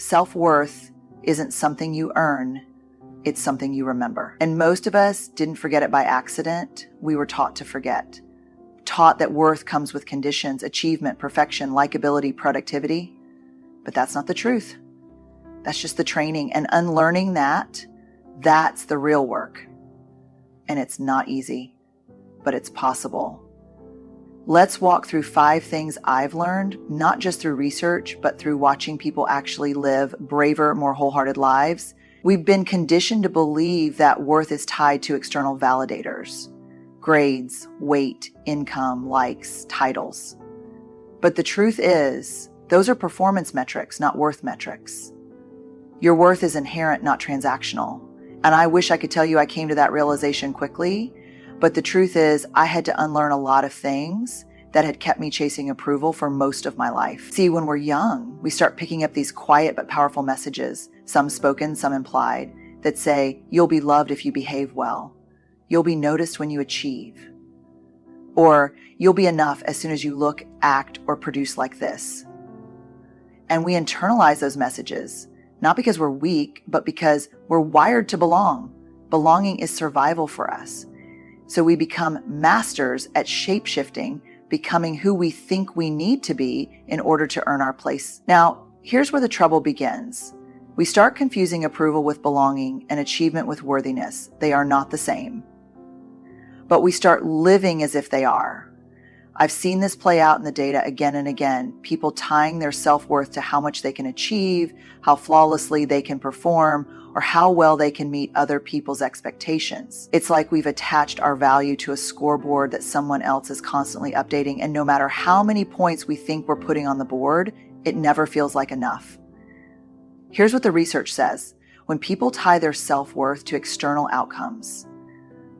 Self-worth isn't something you earn, it's something you remember. And most of us didn't forget it by accident. We were taught to forget. Taught that worth comes with conditions, achievement, perfection, likability, productivity. But that's not the truth. That's just the training. And unlearning that, that's the real work. And it's not easy, but it's possible. Let's walk through 5 things I've learned, not just through research, but through watching people actually live braver, more wholehearted lives. We've been conditioned to believe that worth is tied to external validators, grades, weight, income, likes, titles. But the truth is, those are performance metrics, not worth metrics. Your worth is inherent, not transactional. And I wish I could tell you I came to that realization quickly, but the truth is I had to unlearn a lot of things that had kept me chasing approval for most of my life. See, when we're young, we start picking up these quiet but powerful messages, some spoken, some implied, that say, you'll be loved if you behave well. You'll be noticed when you achieve. Or you'll be enough as soon as you look, act, or produce like this. And we internalize those messages, not because we're weak, but because we're wired to belong. Belonging is survival for us. So we become masters at shape-shifting, becoming who we think we need to be in order to earn our place. Now, here's where the trouble begins. We start confusing approval with belonging and achievement with worthiness. They are not the same. But we start living as if they are. I've seen this play out in the data again and again, people tying their self-worth to how much they can achieve, how flawlessly they can perform, or how well they can meet other people's expectations. It's like we've attached our value to a scoreboard that someone else is constantly updating, and no matter how many points we think we're putting on the board, it never feels like enough. Here's what the research says. When people tie their self-worth to external outcomes,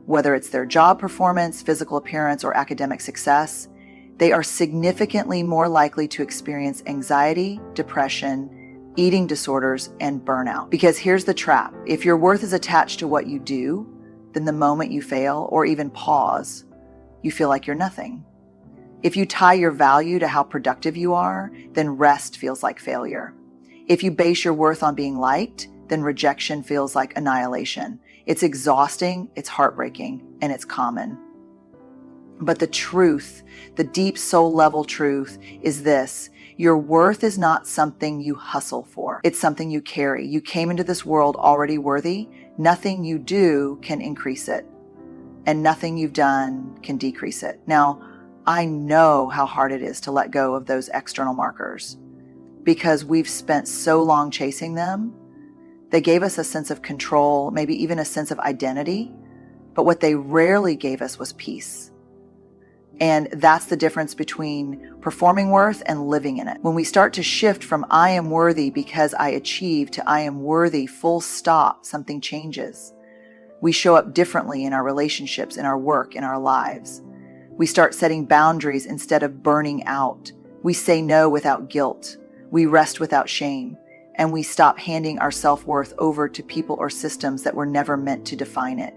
whether it's their job performance, physical appearance, or academic success, they are significantly more likely to experience anxiety, depression, eating disorders, and burnout. Because here's the trap. If your worth is attached to what you do, then the moment you fail or even pause, you feel like you're nothing. If you tie your value to how productive you are, then rest feels like failure. If you base your worth on being liked, then rejection feels like annihilation. It's exhausting, it's heartbreaking, and it's common. But the truth, the deep soul level truth is this: your worth is not something you hustle for. It's something you carry. You came into this world already worthy. Nothing you do can increase it, and nothing you've done can decrease it. Now, I know how hard it is to let go of those external markers because we've spent so long chasing them. They gave us a sense of control, maybe even a sense of identity, but what they rarely gave us was peace. And that's the difference between performing worth and living in it. When we start to shift from I am worthy because I achieved to I am worthy, full stop, something changes. We show up differently in our relationships, in our work, in our lives. We start setting boundaries instead of burning out. We say no without guilt. We rest without shame. And we stop handing our self-worth over to people or systems that were never meant to define it.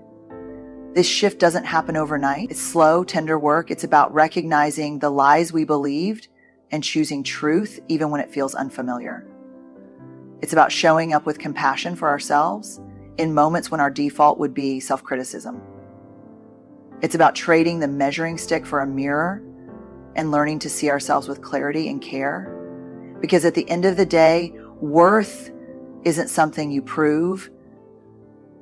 This shift doesn't happen overnight. It's slow, tender work. It's about recognizing the lies we believed and choosing truth even when it feels unfamiliar. It's about showing up with compassion for ourselves in moments when our default would be self-criticism. It's about trading the measuring stick for a mirror and learning to see ourselves with clarity and care. Because at the end of the day, worth isn't something you prove,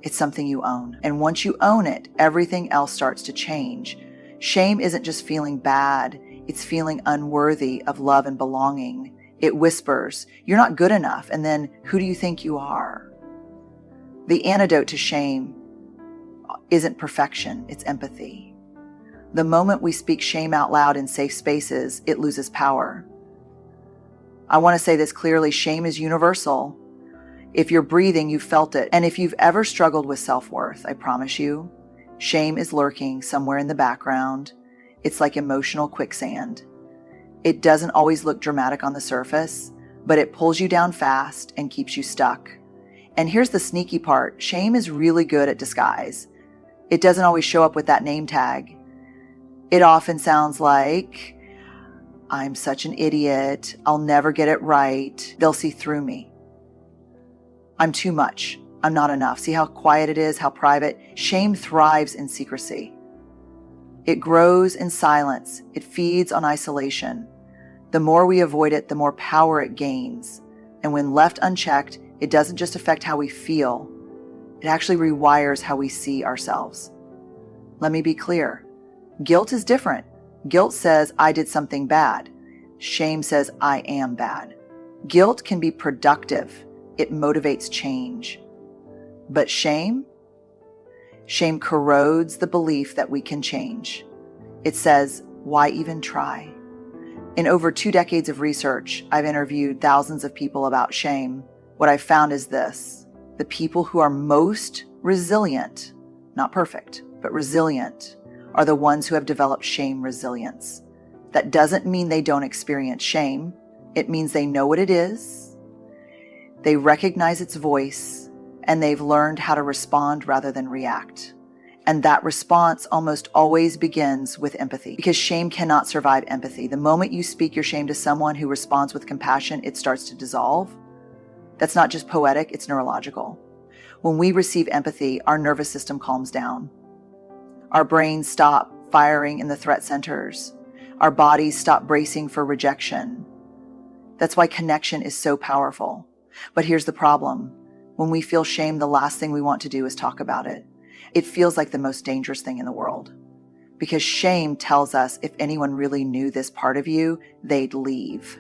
it's something you own. And once you own it, everything else starts to change. Shame isn't just feeling bad, it's feeling unworthy of love and belonging. It whispers, you're not good enough, and then who do you think you are? The antidote to shame isn't perfection, it's empathy. The moment we speak shame out loud in safe spaces, it loses power. I want to say this clearly, shame is universal. If you're breathing, you've felt it. And if you've ever struggled with self-worth, I promise you, shame is lurking somewhere in the background. It's like emotional quicksand. It doesn't always look dramatic on the surface, but it pulls you down fast and keeps you stuck. And here's the sneaky part. Shame is really good at disguise. It doesn't always show up with that name tag. It often sounds like, I'm such an idiot. I'll never get it right. They'll see through me. I'm too much. I'm not enough. See how quiet it is, how private? Shame thrives in secrecy. It grows in silence. It feeds on isolation. The more we avoid it, the more power it gains. And when left unchecked, it doesn't just affect how we feel. It actually rewires how we see ourselves. Let me be clear. Guilt is different. Guilt says, I did something bad. Shame says, I am bad. Guilt can be productive. It motivates change. But shame corrodes the belief that we can change. It says, why even try? In over 2 decades of research, I've interviewed thousands of people about shame. What I've found is this: the people who are most resilient, not perfect, but resilient, are the ones who have developed shame resilience. That doesn't mean they don't experience shame. It means they know what it is, they recognize its voice, and they've learned how to respond rather than react. And that response almost always begins with empathy, because shame cannot survive empathy. The moment you speak your shame to someone who responds with compassion, it starts to dissolve. That's not just poetic, it's neurological. When we receive empathy, our nervous system calms down. Our brains stop firing in the threat centers. Our bodies stop bracing for rejection. That's why connection is so powerful. But here's the problem. When we feel shame, the last thing we want to do is talk about it. It feels like the most dangerous thing in the world. Because shame tells us if anyone really knew this part of you, they'd leave.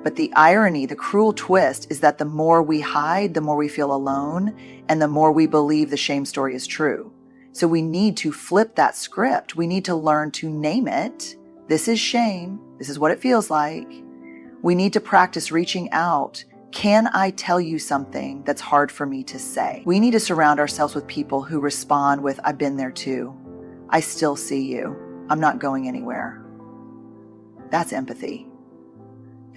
But the irony, the cruel twist, is that the more we hide, the more we feel alone, and the more we believe the shame story is true. So we need to flip that script. We need to learn to name it. This is shame. This is what it feels like. We need to practice reaching out. Can I tell you something that's hard for me to say? We need to surround ourselves with people who respond with, I've been there too. I still see you. I'm not going anywhere. That's empathy.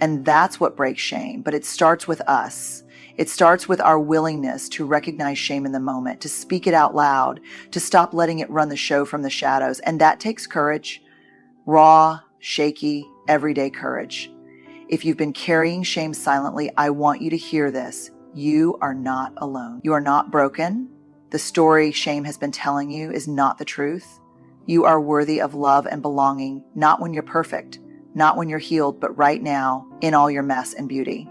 And that's what breaks shame. But it starts with us. It starts with our willingness to recognize shame in the moment, to speak it out loud, to stop letting it run the show from the shadows. And that takes courage. Raw, shaky, everyday courage. If you've been carrying shame silently, I want you to hear this. You are not alone. You are not broken. The story shame has been telling you is not the truth. You are worthy of love and belonging, not when you're perfect, not when you're healed, but right now in all your mess and beauty.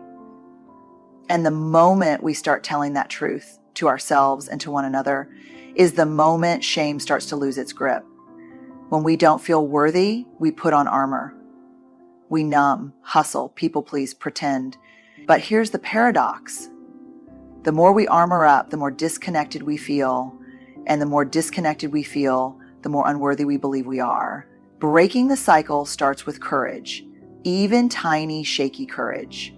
And the moment we start telling that truth to ourselves and to one another is the moment shame starts to lose its grip. When we don't feel worthy, we put on armor. We numb, hustle, people please, pretend. But here's the paradox. The more we armor up, the more disconnected we feel. And the more disconnected we feel, the more unworthy we believe we are. Breaking the cycle starts with courage, even tiny, shaky courage.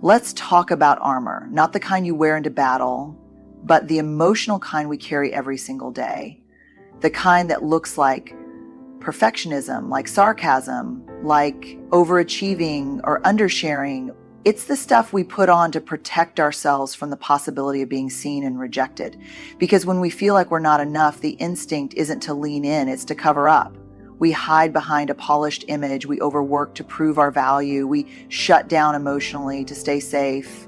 Let's talk about armor, not the kind you wear into battle, but the emotional kind we carry every single day. The kind that looks like perfectionism, like sarcasm, like overachieving or undersharing. It's the stuff we put on to protect ourselves from the possibility of being seen and rejected. Because when we feel like we're not enough, the instinct isn't to lean in, it's to cover up. We hide behind a polished image. We overwork to prove our value. We shut down emotionally to stay safe.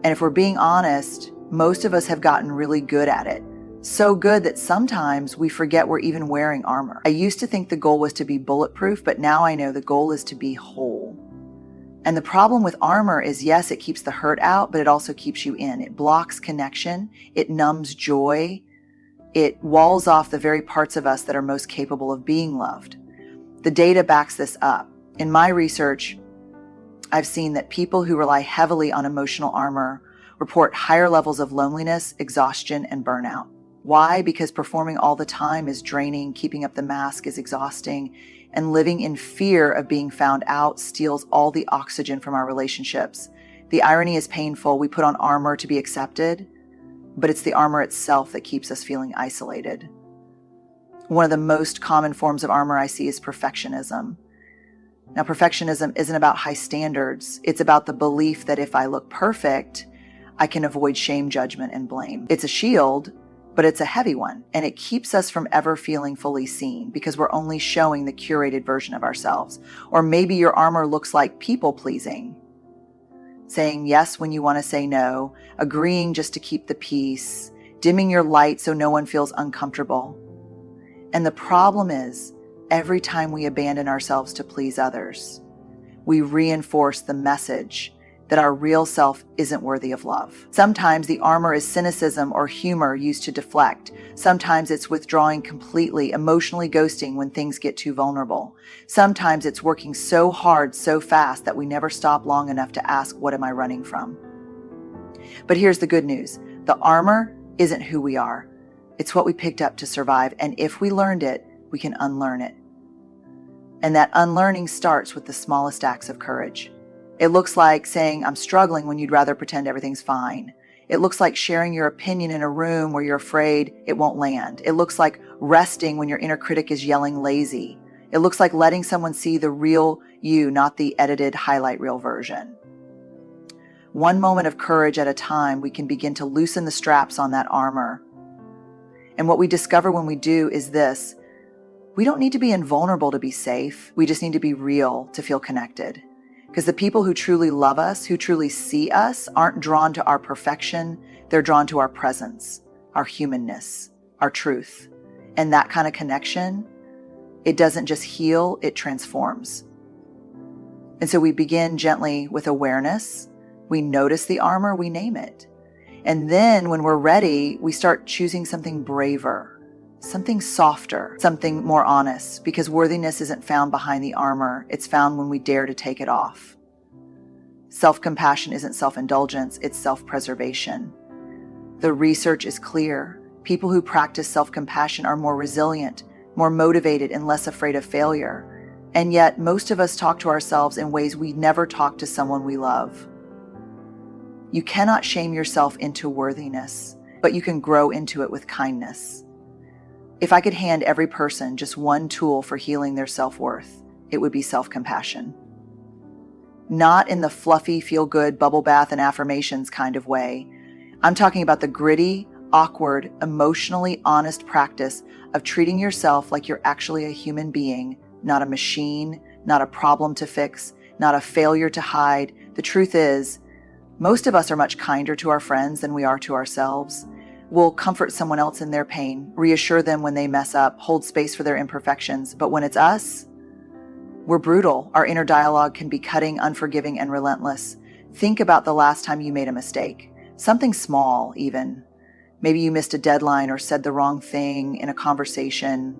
And if we're being honest, most of us have gotten really good at it. So good that sometimes we forget we're even wearing armor. I used to think the goal was to be bulletproof, but now I know the goal is to be whole. And the problem with armor is, yes, it keeps the hurt out, but it also keeps you in. It blocks connection. It numbs joy. It walls off the very parts of us that are most capable of being loved. The data backs this up. In my research, I've seen that people who rely heavily on emotional armor report higher levels of loneliness, exhaustion, and burnout. Why? Because performing all the time is draining, keeping up the mask is exhausting, and living in fear of being found out steals all the oxygen from our relationships. The irony is painful. We put on armor to be accepted, but it's the armor itself that keeps us feeling isolated. One of the most common forms of armor I see is perfectionism. Now, perfectionism isn't about high standards. It's about the belief that if I look perfect, I can avoid shame, judgment, and blame. It's a shield, but it's a heavy one, and it keeps us from ever feeling fully seen because we're only showing the curated version of ourselves. Or maybe your armor looks like people pleasing. saying yes when you want to say no, agreeing just to keep the peace, dimming your light so no one feels uncomfortable. And the problem is, every time we abandon ourselves to please others, we reinforce the message that our real self isn't worthy of love. Sometimes the armor is cynicism or humor used to deflect. Sometimes it's withdrawing completely, emotionally ghosting when things get too vulnerable. Sometimes it's working so hard, so fast that we never stop long enough to ask, what am I running from? But here's the good news. The armor isn't who we are. It's what we picked up to survive. And if we learned it, we can unlearn it. And that unlearning starts with the smallest acts of courage. It looks like saying, I'm struggling when you'd rather pretend everything's fine. It looks like sharing your opinion in a room where you're afraid it won't land. It looks like resting when your inner critic is yelling lazy. It looks like letting someone see the real you, not the edited highlight reel version. One moment of courage at a time, we can begin to loosen the straps on that armor. And what we discover when we do is this: we don't need to be invulnerable to be safe. We just need to be real to feel connected. Because the people who truly love us, who truly see us, aren't drawn to our perfection. They're drawn to our presence, our humanness, our truth. And that kind of connection, it doesn't just heal, it transforms. And so we begin gently with awareness. We notice the armor, we name it. And then when we're ready, we start choosing something braver, something softer, something more honest, because worthiness isn't found behind the armor. It's found when we dare to take it off. Self-compassion isn't self-indulgence, it's self-preservation. The research is clear. People who practice self-compassion are more resilient, more motivated, and less afraid of failure. And yet, most of us talk to ourselves in ways we never talk to someone we love. You cannot shame yourself into worthiness, but you can grow into it with kindness. If I could hand every person just one tool for healing their self-worth, it would be self-compassion. Not in the fluffy, feel-good, bubble bath and affirmations kind of way. I'm talking about the gritty, awkward, emotionally honest practice of treating yourself like you're actually a human being, not a machine, not a problem to fix, not a failure to hide. The truth is, most of us are much kinder to our friends than we are to ourselves. We'll comfort someone else in their pain, reassure them when they mess up, hold space for their imperfections. But when it's us, we're brutal. Our inner dialogue can be cutting, unforgiving, and relentless. Think about the last time you made a mistake. Something small, even. Maybe you missed a deadline or said the wrong thing in a conversation.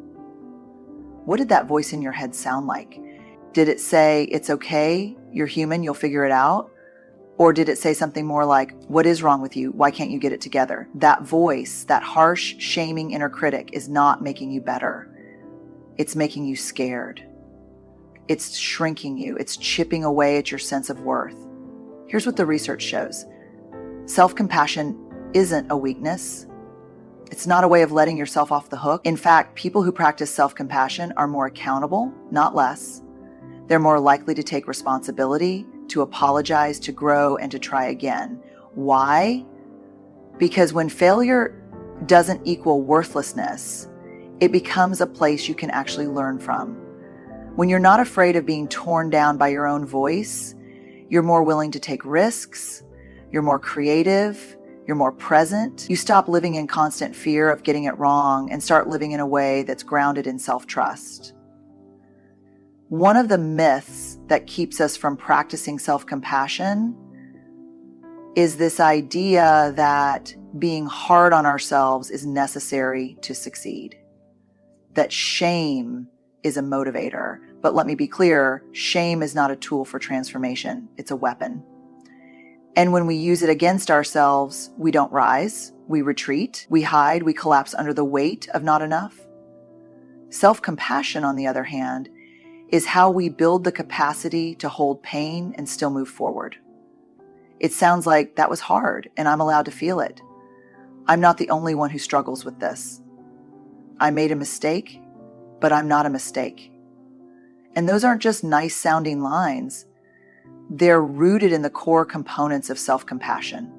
What did that voice in your head sound like? Did it say, it's okay, you're human, you'll figure it out? Or did it say something more like, what is wrong with you? Why can't you get it together? That voice, that harsh, shaming inner critic is not making you better. It's making you scared. It's shrinking you. It's chipping away at your sense of worth. Here's what the research shows. Self-compassion isn't a weakness. It's not a way of letting yourself off the hook. In fact, people who practice self-compassion are more accountable, not less. They're more likely to take responsibility, to apologize, to grow, and to try again. Why? Because when failure doesn't equal worthlessness, it becomes a place you can actually learn from. When you're not afraid of being torn down by your own voice, you're more willing to take risks, you're more creative, you're more present. You stop living in constant fear of getting it wrong and start living in a way that's grounded in self-trust. One of the myths that keeps us from practicing self-compassion is this idea that being hard on ourselves is necessary to succeed. That shame is a motivator. But let me be clear, shame is not a tool for transformation. It's a weapon. And when we use it against ourselves, we don't rise, we retreat, we hide, we collapse under the weight of not enough. Self-compassion, on the other hand, is how we build the capacity to hold pain and still move forward. It sounds like that was hard and I'm allowed to feel it. I'm not the only one who struggles with this. I made a mistake, but I'm not a mistake. And those aren't just nice sounding lines. They're rooted in the core components of self-compassion: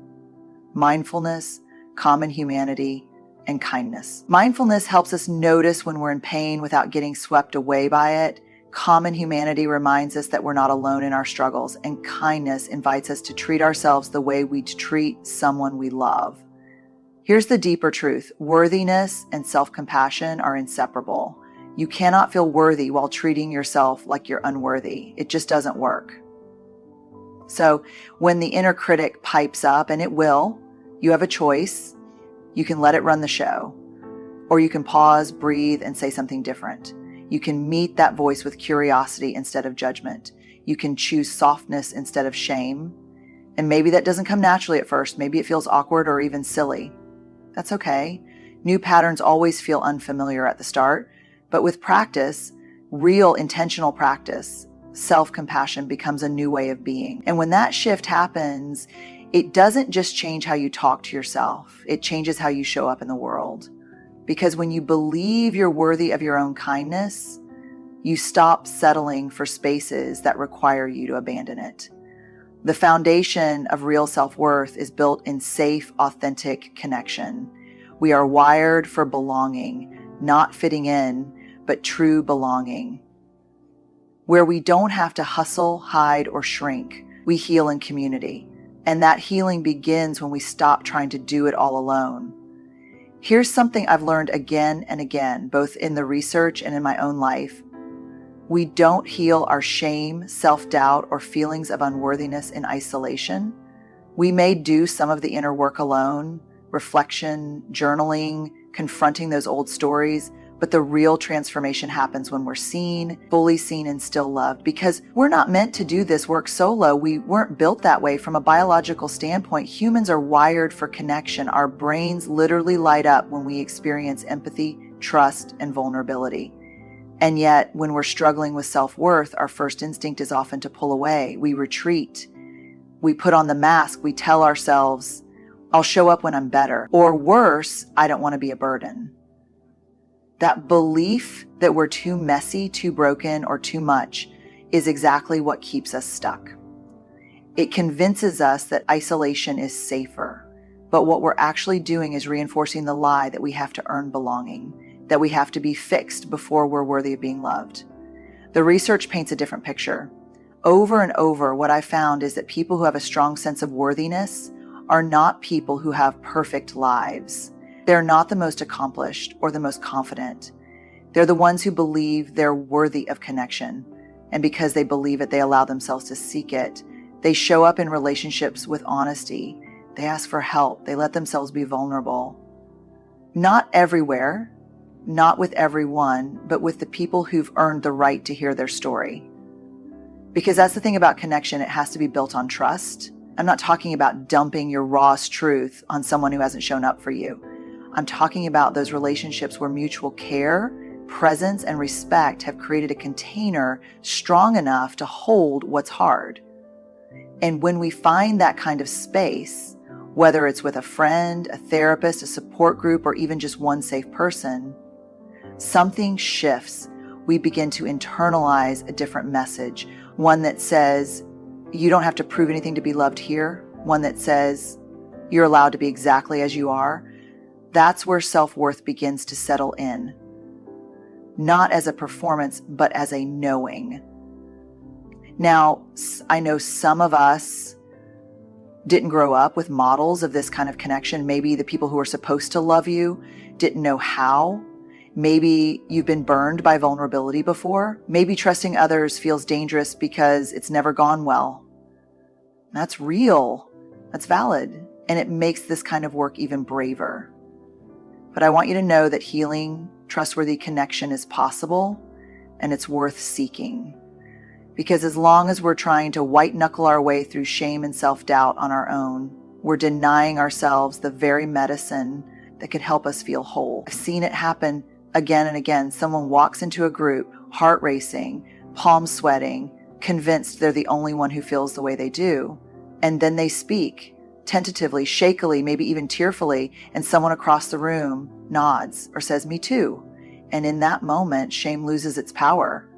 mindfulness, common humanity, and kindness. Mindfulness helps us notice when we're in pain without getting swept away by it. Common humanity reminds us that we're not alone in our struggles, and kindness invites us to treat ourselves the way we'd treat someone we love. Here's the deeper truth. Worthiness and self-compassion are inseparable. You cannot feel worthy while treating yourself like you're unworthy. It just doesn't work. So when the inner critic pipes up, and it will, you have a choice. You can let it run the show, or you can pause, breathe, and say something different. You can meet that voice with curiosity instead of judgment. You can choose softness instead of shame. And maybe that doesn't come naturally at first. Maybe it feels awkward or even silly. That's okay. New patterns always feel unfamiliar at the start, but with practice, real intentional practice, self-compassion becomes a new way of being. And when that shift happens, it doesn't just change how you talk to yourself. It changes how you show up in the world. Because when you believe you're worthy of your own kindness, you stop settling for spaces that require you to abandon it. The foundation of real self-worth is built in safe, authentic connection. We are wired for belonging, not fitting in, but true belonging. Where we don't have to hustle, hide, or shrink, we heal in community. And that healing begins when we stop trying to do it all alone. Here's something I've learned again and again, both in the research and in my own life. We don't heal our shame, self-doubt, or feelings of unworthiness in isolation. We may do some of the inner work alone, reflection, journaling, confronting those old stories, but the real transformation happens when we're seen, fully seen, and still loved. Because we're not meant to do this work solo. We weren't built that way. From a biological standpoint, humans are wired for connection. Our brains literally light up when we experience empathy, trust, and vulnerability. And yet, when we're struggling with self-worth, our first instinct is often to pull away. We retreat. We put on the mask. We tell ourselves, I'll show up when I'm better. Or worse, I don't want to be a burden. That belief that we're too messy, too broken, or too much is exactly what keeps us stuck. It convinces us that isolation is safer, but what we're actually doing is reinforcing the lie that we have to earn belonging, that we have to be fixed before we're worthy of being loved. The research paints a different picture. Over and over, what I found is that people who have a strong sense of worthiness are not people who have perfect lives. They're not the most accomplished or the most confident. They're the ones who believe they're worthy of connection. And because they believe it, they allow themselves to seek it. They show up in relationships with honesty. They ask for help. They let themselves be vulnerable. Not everywhere, not with everyone, but with the people who've earned the right to hear their story. Because that's the thing about connection. It has to be built on trust. I'm not talking about dumping your rawest truth on someone who hasn't shown up for you. I'm talking about those relationships where mutual care, presence, and respect have created a container strong enough to hold what's hard. And when we find that kind of space, whether it's with a friend, a therapist, a support group, or even just one safe person, something shifts. We begin to internalize a different message, one that says, you don't have to prove anything to be loved here, one that says, you're allowed to be exactly as you are. That's where self-worth begins to settle in. Not as a performance, but as a knowing. Now, I know some of us didn't grow up with models of this kind of connection. Maybe the people who are supposed to love you didn't know how. Maybe you've been burned by vulnerability before. Maybe trusting others feels dangerous because it's never gone well. That's real. That's valid. And it makes this kind of work even braver. But I want you to know that healing, trustworthy connection is possible, and it's worth seeking. Because as long as we're trying to white knuckle our way through shame and self-doubt on our own, we're denying ourselves the very medicine that could help us feel whole. I've seen it happen again and again. Someone walks into a group, heart racing, palms sweating, convinced they're the only one who feels the way they do. And then they speak, tentatively, shakily, maybe even tearfully, and someone across the room nods or says, me too. And in that moment, shame loses its power.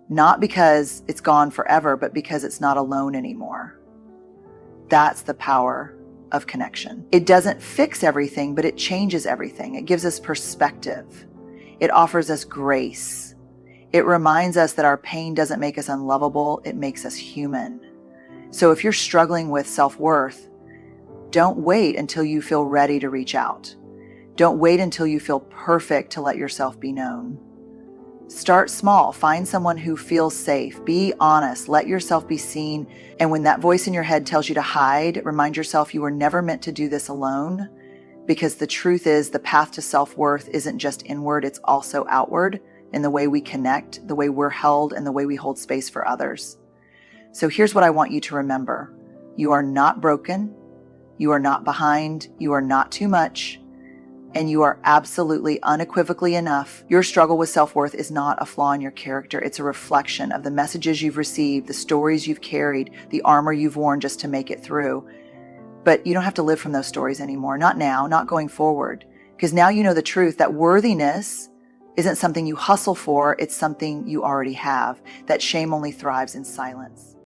Not because it's gone forever, but because it's not alone anymore. That's the power of connection. It doesn't fix everything, but it changes everything. It gives us perspective. It offers us grace. It reminds us that our pain doesn't make us unlovable, it makes us human. So if you're struggling with self-worth, don't wait until you feel ready to reach out. Don't wait until you feel perfect to let yourself be known. Start small. Find someone who feels safe. Be honest. Let yourself be seen. And when that voice in your head tells you to hide, remind yourself you were never meant to do this alone, because the truth is the path to self-worth isn't just inward, it's also outward in the way we connect, the way we're held, and the way we hold space for others. So here's what I want you to remember. You are not broken. You are not behind. You are not too much. And you are absolutely unequivocally enough. Your struggle with self-worth is not a flaw in your character. It's a reflection of the messages you've received, the stories you've carried, the armor you've worn just to make it through. But you don't have to live from those stories anymore. Not now, not going forward. Because now you know the truth that worthiness isn't something you hustle for. It's something you already have. That shame only thrives in silence.